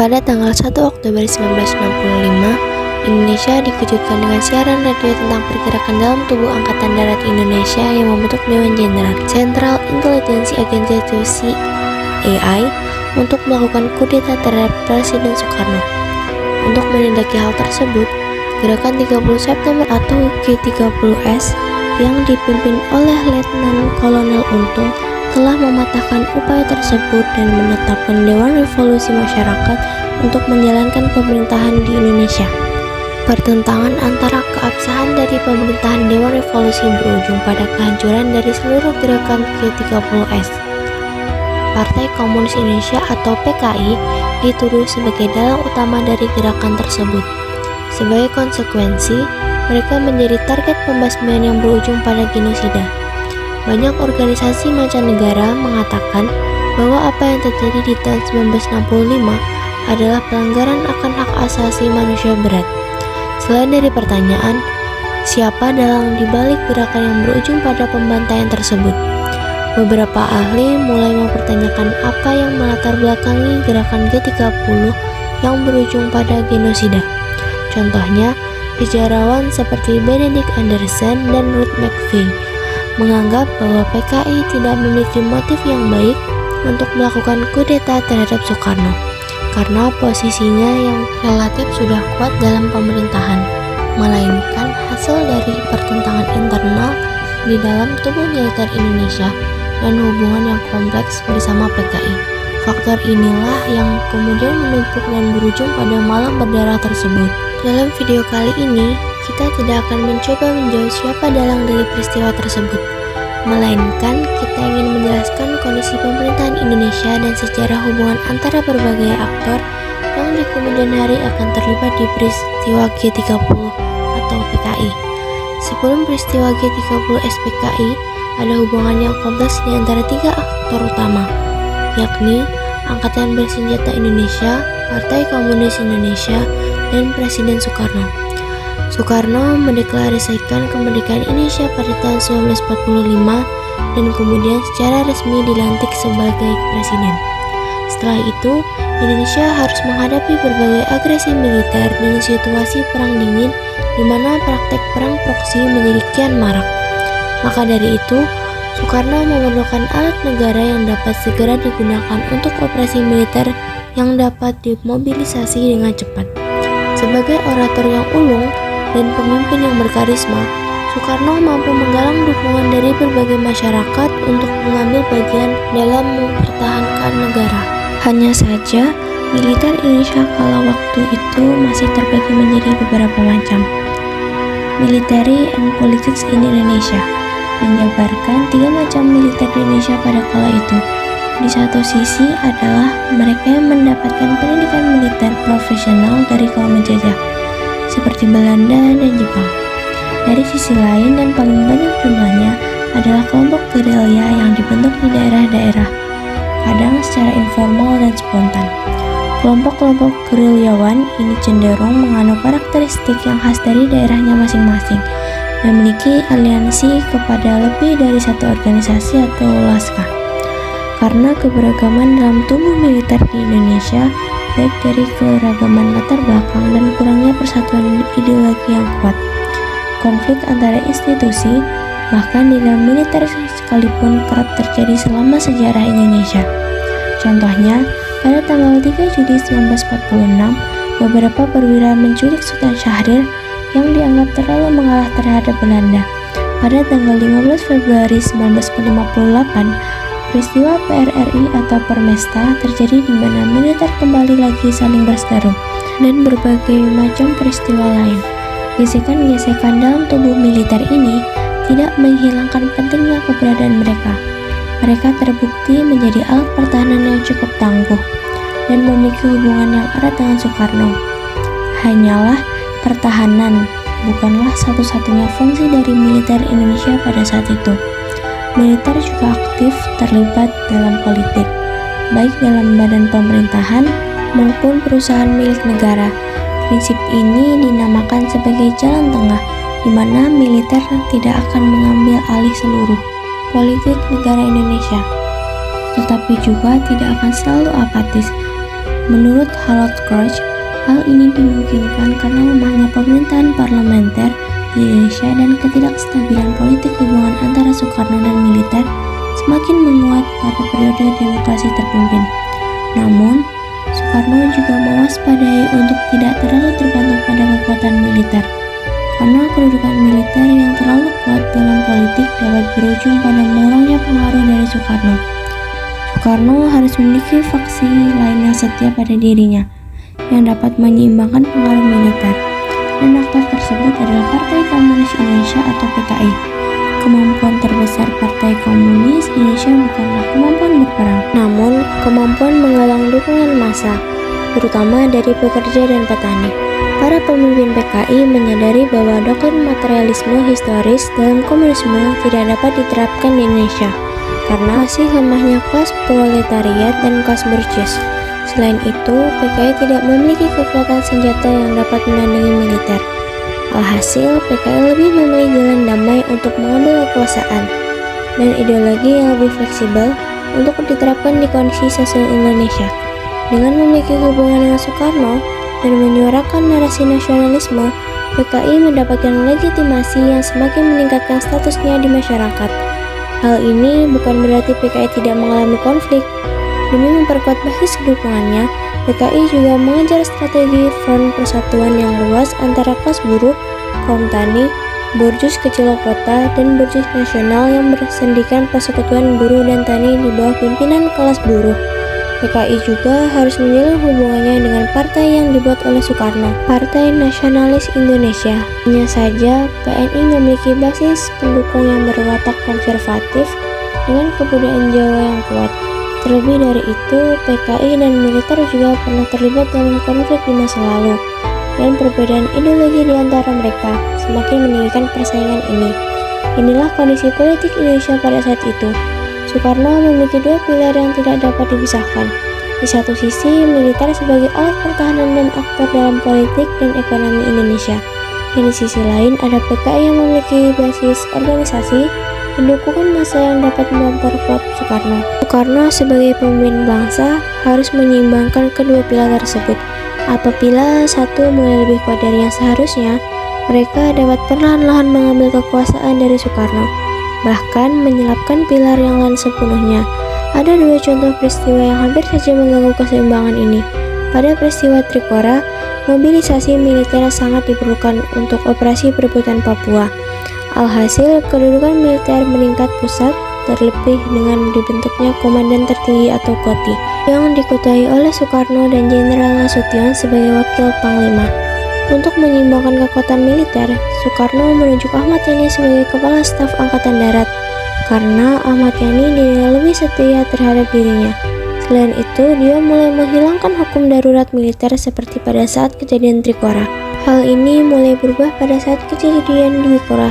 Pada tanggal 1 Oktober 1965, Indonesia dikejutkan dengan siaran radio tentang pergerakan dalam tubuh Angkatan Darat Indonesia yang membentuk Dewan Jenderal Central Intelligence Agency (CAI) untuk melakukan kudeta terhadap Presiden Soekarno. Untuk menindaki hal tersebut, Gerakan 30 September atau G30S yang dipimpin oleh Letnan Kolonel Untung telah mematahkan upaya tersebut dan menetapkan Dewan Revolusi Masyarakat untuk menjalankan pemerintahan di Indonesia. Pertentangan antara keabsahan dari pemerintahan Dewan Revolusi berujung pada kehancuran dari seluruh gerakan G30S. Partai Komunis Indonesia atau PKI dituduh sebagai dalang utama dari gerakan tersebut. Sebagai konsekuensi, mereka menjadi target pembasmian yang berujung pada genosida. Banyak organisasi mancanegara mengatakan bahwa apa yang terjadi di tahun 1965 adalah pelanggaran akan hak asasi manusia berat. Selain dari pertanyaan, siapa dalang di balik gerakan yang berujung pada pembantaian tersebut? Beberapa ahli mulai mempertanyakan apa yang melatar belakangi gerakan G30 yang berujung pada genosida. Contohnya, sejarawan seperti Benedict Anderson dan Ruth McVeigh menganggap bahwa PKI tidak memiliki motif yang baik untuk melakukan kudeta terhadap Soekarno karena posisinya yang relatif sudah kuat dalam pemerintahan, melainkan hasil dari pertentangan internal di dalam tubuh militer Indonesia dan hubungan yang kompleks bersama PKI. Faktor inilah yang kemudian menumpuk dan berujung pada malam berdarah tersebut. Dalam video kali ini, kita tidak akan mencoba menjawab siapa dalang dari peristiwa tersebut, melainkan kita ingin menjelaskan kondisi pemerintahan Indonesia dan sejarah hubungan antara berbagai aktor yang di kemudian hari akan terlibat di peristiwa G30 atau PKI. Sebelum peristiwa G30 SPKI, ada hubungan yang kompleks di antara tiga aktor utama, yakni Angkatan Bersenjata Indonesia, Partai Komunis Indonesia, dan Presiden Soekarno. Soekarno mendeklarasikan kemerdekaan Indonesia pada tahun 1945 dan kemudian secara resmi dilantik sebagai presiden. Setelah itu, Indonesia harus menghadapi berbagai agresi militer dan situasi perang dingin di mana praktek perang proksi menjadi kian marak. Maka dari itu, Soekarno memerlukan alat negara yang dapat segera digunakan untuk operasi militer yang dapat dimobilisasi dengan cepat. Sebagai orator yang ulung dan pemimpin yang berkarisma, Soekarno mampu menggalang dukungan dari berbagai masyarakat untuk mengambil bagian dalam mempertahankan negara. Hanya saja, militer Indonesia kala waktu itu masih terbagi menjadi beberapa macam. Military and Politics in Indonesia menjabarkan tiga macam militer di Indonesia pada kala itu. Di satu sisi adalah mereka yang mendapatkan pendidikan militer profesional dari kaum penjajah, seperti Belanda dan Jepang. Dari sisi lain dan paling banyak jumlahnya adalah kelompok gerilya yang dibentuk di daerah-daerah, kadang secara informal dan spontan. Kelompok-kelompok gerilyawan ini cenderung mengandung karakteristik yang khas dari daerahnya masing-masing, memiliki aliansi kepada lebih dari satu organisasi atau laskar. Karena keberagaman dalam tubuh militer di Indonesia, baik dari keragaman latar belakang dan kurangnya persatuan ideologi yang kuat, konflik antara institusi, bahkan di dalam militer sekalipun kerap terjadi selama sejarah Indonesia. Contohnya, pada tanggal 3 Juli 1946, beberapa perwira menculik Sultan Syahrir yang dianggap terlalu mengalah terhadap Belanda. Pada tanggal 15 Februari 1958, peristiwa PRRI atau Permesta terjadi di mana militer kembali lagi saling berseteru, dan berbagai macam peristiwa lain. Gesekan-gesekan dalam tubuh militer ini tidak menghilangkan pentingnya keberadaan mereka. Mereka terbukti menjadi alat pertahanan yang cukup tangguh dan memiliki hubungan yang erat dengan Soekarno. Hanyalah pertahanan bukanlah satu-satunya fungsi dari militer Indonesia pada saat itu. Militer juga aktif terlibat dalam politik, baik dalam badan pemerintahan maupun perusahaan milik negara. Prinsip ini dinamakan sebagai jalan tengah, di mana militer tidak akan mengambil alih seluruh politik negara Indonesia, tetapi juga tidak akan selalu apatis. Menurut Harold Krauss, hal ini dimungkinkan karena lemahnya pemerintahan parlementer di Indonesia dan ketidakstabilan politik hubungan antara Soekarno dan militer semakin menguat pada periode demokrasi terpimpin. Namun, Soekarno juga mewaspadai untuk tidak terlalu tergantung pada kekuatan militer, karena kedudukan militer yang terlalu kuat dalam politik dapat berujung pada murungnya pengaruh dari Soekarno. Soekarno harus memiliki faksi lain yang setia pada dirinya, yang dapat menyeimbangkan pengaruh militer, dan aktor tersebut adalah Partai Komunis Indonesia atau PKI. Kemampuan terbesar Partai Komunis Indonesia bukanlah kemampuan berperang, namun kemampuan menggalang dukungan massa, terutama dari pekerja dan petani. Para pemimpin PKI menyadari bahwa doktrin materialisme historis dalam komunisme tidak dapat diterapkan di Indonesia, karena masih lemahnya kelas proletariat dan kelas burjuis. Selain itu, PKI tidak memiliki kekuatan senjata yang dapat menandingi militer. Alhasil, PKI lebih memilih jalan damai untuk mengambil kekuasaan, dan ideologi yang lebih fleksibel untuk diterapkan di kondisi sosial Indonesia. Dengan memiliki hubungan dengan Soekarno dan menyuarakan narasi nasionalisme, PKI mendapatkan legitimasi yang semakin meningkatkan statusnya di masyarakat. Hal ini bukan berarti PKI tidak mengalami konflik. Demi memperkuat basis dukungannya, PKI juga mengejar strategi front persatuan yang luas antara kelas buruh, kaum tani, borjuis kecil kota, dan borjuis nasional yang bersendikan persekutuan buruh dan tani di bawah pimpinan kelas buruh. PKI juga harus menjalin hubungannya dengan partai yang dibuat oleh Soekarno, Partai Nasionalis Indonesia. Hanya saja, PNI memiliki basis pendukung yang berwatak konservatif dengan kebudayaan Jawa yang kuat. Terlebih dari itu, PKI dan militer juga pernah terlibat dalam konflik di masa lalu, dan perbedaan ideologi di antara mereka semakin meninggikan persaingan ini. Inilah kondisi politik Indonesia pada saat itu. Soekarno memiliki dua pilar yang tidak dapat dipisahkan. Di satu sisi, militer sebagai alat pertahanan dan aktor dalam politik dan ekonomi Indonesia. Dan di sisi lain, ada PKI yang memiliki basis organisasi dan dukungan massa yang dapat memperkuat Soekarno. Soekarno sebagai pemimpin bangsa harus menyeimbangkan kedua pilar tersebut. Apabila satu mulai lebih kuat dari yang seharusnya, mereka dapat perlahan-lahan mengambil kekuasaan dari Soekarno, bahkan menyelapkan pilar yang lain sepenuhnya. Ada dua contoh peristiwa yang hampir saja mengganggu keseimbangan ini. Pada peristiwa Trikora, mobilisasi militer sangat diperlukan untuk operasi perebutan Papua. Alhasil, kedudukan militer meningkat pusat, terlebih dengan dibentuknya Komandan Tertinggi atau KOTI, yang dikuasai oleh Soekarno dan Jenderal Nasution sebagai wakil panglima. Untuk menyeimbangkan kekuatan militer, Soekarno menunjuk Ahmad Yani sebagai Kepala Staf Angkatan Darat, karena Ahmad Yani dinilai lebih setia terhadap dirinya. Selain itu, dia mulai menghilangkan hukum darurat militer seperti pada saat kejadian Trikora. Hal ini mulai berubah pada saat kejadian di Wikora.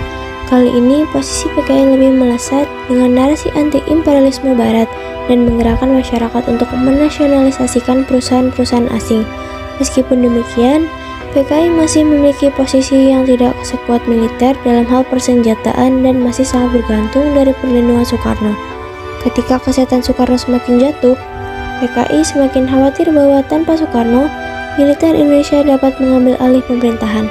Kali ini, posisi PKI lebih melesat dengan narasi anti-imperialisme barat dan menggerakkan masyarakat untuk menasionalisasikan perusahaan-perusahaan asing. Meskipun demikian, PKI masih memiliki posisi yang tidak sekuat militer dalam hal persenjataan dan masih sangat bergantung dari perlindungan Soekarno. Ketika kesehatan Soekarno semakin jatuh, PKI semakin khawatir bahwa tanpa Soekarno, militer Indonesia dapat mengambil alih pemerintahan.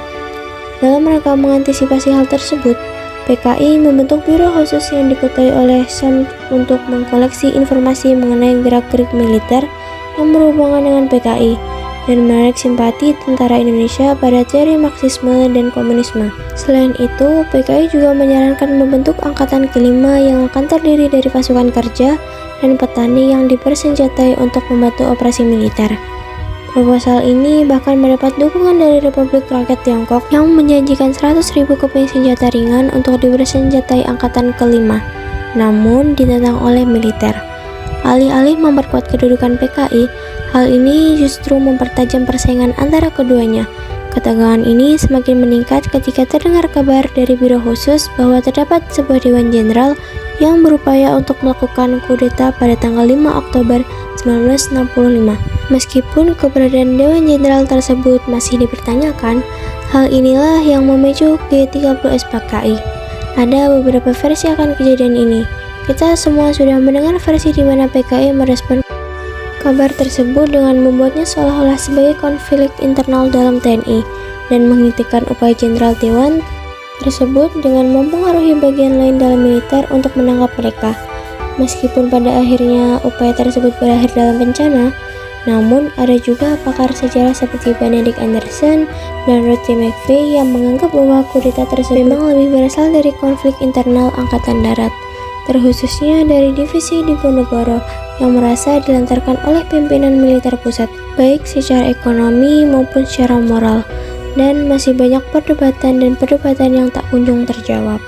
Dalam rangka mengantisipasi hal tersebut, PKI membentuk biro khusus yang dikuasai oleh Sam untuk mengkoleksi informasi mengenai gerak-gerik militer yang berhubungan dengan PKI dan menarik simpati tentara Indonesia pada teori Marxisme dan komunisme. Selain itu, PKI juga menyarankan membentuk angkatan kelima yang akan terdiri dari pasukan kerja dan petani yang dipersenjatai untuk membantu operasi militer. Proposal ini bahkan mendapat dukungan dari Republik Rakyat Tiongkok yang menjanjikan 100.000 keping senjata ringan untuk dipersenjatai angkatan kelima, namun ditentang oleh militer. Alih-alih memperkuat kedudukan PKI, hal ini justru mempertajam persaingan antara keduanya. Ketegangan ini semakin meningkat ketika terdengar kabar dari Biro Khusus bahwa terdapat sebuah Dewan Jenderal yang berupaya untuk melakukan kudeta pada tanggal 5 Oktober 1965. Meskipun keberadaan Dewan Jenderal tersebut masih dipertanyakan, hal inilah yang memicu G30S PKI. Ada beberapa versi akan kejadian ini. Kita semua sudah mendengar versi di mana PKI merespon Kabar tersebut dengan membuatnya seolah-olah sebagai konflik internal dalam TNI dan menghentikan upaya Jenderal Dewan tersebut dengan mempengaruhi bagian lain dalam militer untuk menangkap mereka. Meskipun pada akhirnya upaya tersebut berakhir dalam bencana, namun ada juga pakar sejarah seperti Benedict Anderson dan Ruth McVeigh yang menganggap bahwa kudeta tersebut memang lebih berasal dari konflik internal Angkatan Darat, terkhususnya dari divisi Diponegoro yang merasa dilantarkan oleh pimpinan militer pusat, baik secara ekonomi maupun secara moral, dan masih banyak perdebatan yang tak kunjung terjawab.